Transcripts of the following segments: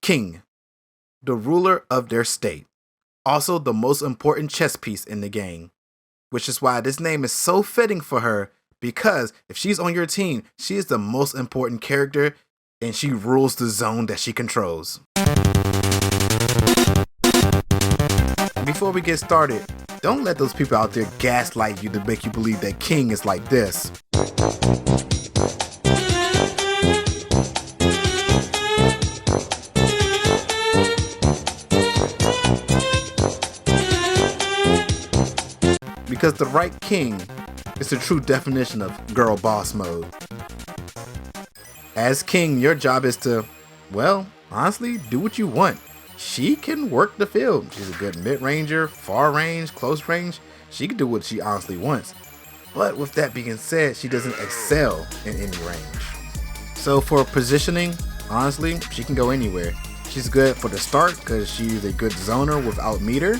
king, the ruler of their state. Also the most important chess piece in the game, which is why this name is so fitting for her, because if she's on your team, she is the most important character and she rules the zone that she controls. Before we get started, don't let those people out there gaslight you to make you believe that King is like this. Because the right king is the true definition of girl boss mode. As king, your job is to, well, honestly, do what you want. She can work the field. She's a good mid-ranger, far range, close range. She can do what she honestly wants. But with that being said, she doesn't excel in any range. So for positioning, honestly, she can go anywhere. She's good for the start because she's a good zoner without meter.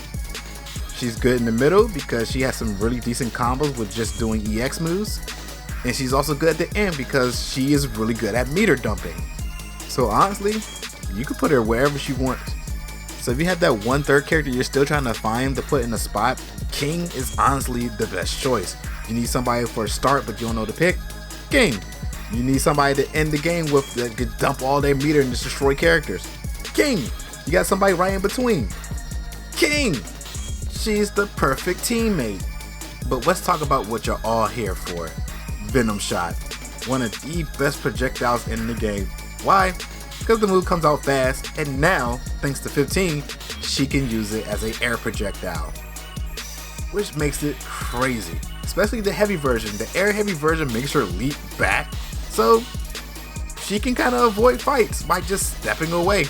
She's good in the middle because she has some really decent combos with just doing EX moves. And she's also good at the end because she is really good at meter dumping. So honestly, you can put her wherever she wants. So if you have that 1/3 character you're still trying to find to put in a spot, King is honestly the best choice. You need somebody for a start but you don't know to pick, King. You need somebody to end the game with that could dump all their meter and just destroy characters, King. You got somebody right in between, King. She's the perfect teammate. But let's talk about what you're all here for. Venom Shot, one of the best projectiles in the game. Why? Because the move comes out fast, and now, thanks to 15, she can use it as an air projectile, which makes it crazy. Especially the heavy version. The air heavy version makes her leap back, so she can kind of avoid fights by just stepping away.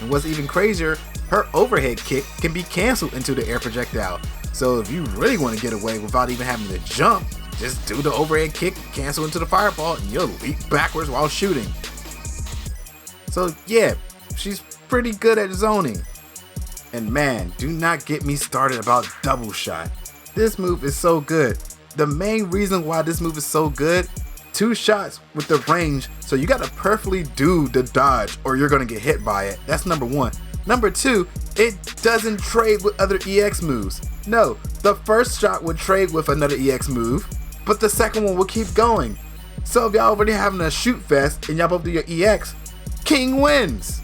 And what's even crazier, her overhead kick can be canceled into the air projectile. So if you really want to get away without even having to jump, just do the overhead kick, cancel into the fireball, and you'll leap backwards while shooting. So yeah, she's pretty good at zoning. And man, do not get me started about double shot. This move is so good. The main reason why this move is so good, 2 shots with the range, so you gotta perfectly do the dodge or you're gonna get hit by it. That's number 1. Number 2, it doesn't trade with other EX moves. No, the first shot would trade with another EX move, but the second one will keep going. So if y'all already having a shoot fest and y'all both do your EX, King wins.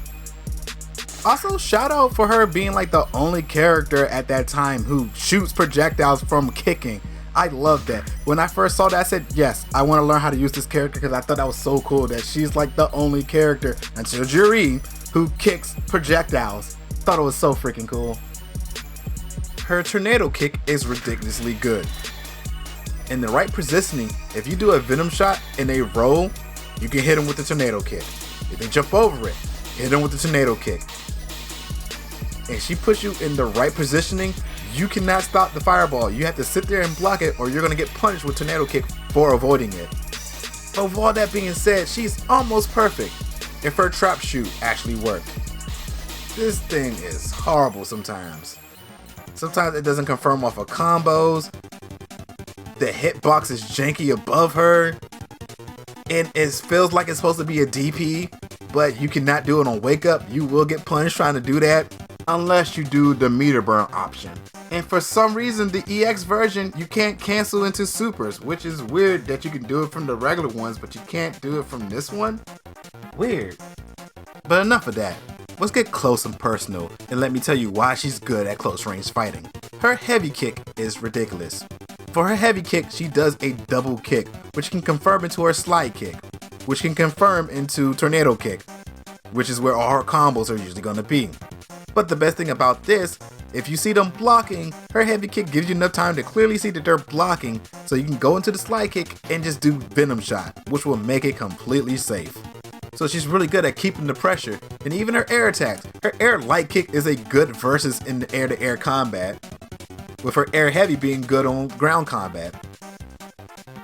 Also, shout out for her being like the only character at that time who shoots projectiles from kicking. I love that. When I first saw that, I said, yes, I want to learn how to use this character because I thought that was so cool that she's like the only character until Juri who kicks projectiles. Thought it was so freaking cool. Her tornado kick is ridiculously good. In the right positioning, if you do a Venom Shot and they roll, you can hit them with the tornado kick. If they jump over it, hit them with the tornado kick. And she puts you in the right positioning, you cannot stop the fireball. You have to sit there and block it or you're going to get punished with tornado kick for avoiding it. But with all that being said, she's almost perfect if her trap shoot actually worked. This thing is horrible sometimes. Sometimes it doesn't confirm off of combos. The hitbox is janky above her. And it feels like it's supposed to be a DP, but you cannot do it on wake up. You will get punished trying to do that unless you do the meter burn option. And for some reason, the EX version, you can't cancel into supers, which is weird that you can do it from the regular ones, but you can't do it from this one. Weird. But enough of that. Let's get close and personal, and let me tell you why she's good at close range fighting. Her heavy kick is ridiculous. For her heavy kick, she does a double kick, which can confirm into her slide kick, which can confirm into tornado kick, which is where all her combos are usually going to be. But the best thing about this, if you see them blocking, her heavy kick gives you enough time to clearly see that they're blocking, so you can go into the slide kick and just do Venom Shot, which will make it completely safe. So she's really good at keeping the pressure, and even her air attacks. Her air light kick is a good versus in the air-to-air combat, with her air heavy being good on ground combat.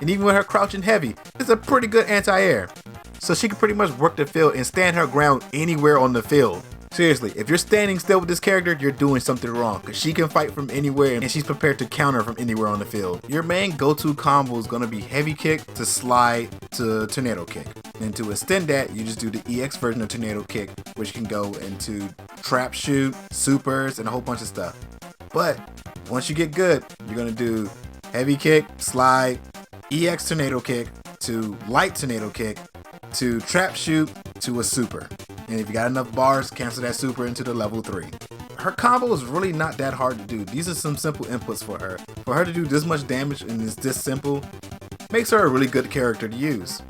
And even with her crouching heavy, it's a pretty good anti-air. So she can pretty much work the field and stand her ground anywhere on the field. Seriously, if you're standing still with this character, you're doing something wrong, because she can fight from anywhere and she's prepared to counter from anywhere on the field. Your main go-to combo is going to be heavy kick to slide to tornado kick. And to extend that, you just do the EX version of tornado kick, which can go into trap shoot, supers, and a whole bunch of stuff. But once you get good, you're going to do heavy kick, slide, EX tornado kick to light tornado kick to trap shoot to a super. And if you got enough bars, cancel that super into the level 3. Her combo is really not that hard to do. These are some simple inputs for her. For her to do this much damage and it's this simple, makes her a really good character to use.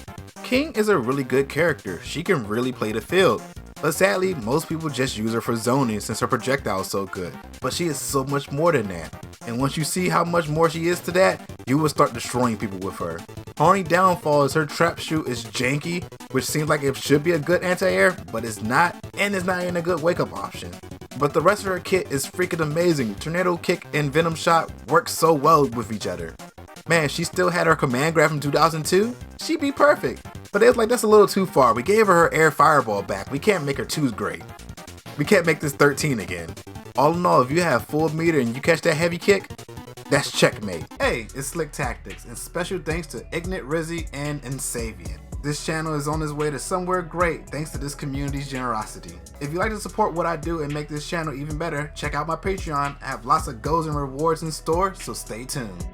King is a really good character. She can really play the field. But sadly, most people just use her for zoning since her projectile is so good. But she is so much more than that. And once you see how much more she is to that, you will start destroying people with her. Her only downfall is her trap shoot is janky, which seems like it should be a good anti-air, but it's not, and it's not even a good wake-up option. But the rest of her kit is freaking amazing. Tornado kick and venom shot work so well with each other. Man, she still had her command grab from 2002, she'd be perfect. But it's like, that's a little too far. We gave her air fireball back. We can't make her 2 great. We can't make this 13 again. All in all, if you have full meter and you catch that heavy kick, that's checkmate. Hey, it's Slick Tactics, and special thanks to Ignit, Rizzy, and Insavian. This channel is on its way to somewhere great thanks to this community's generosity. If you'd like to support what I do and make this channel even better, check out my Patreon. I have lots of goals and rewards in store, so stay tuned.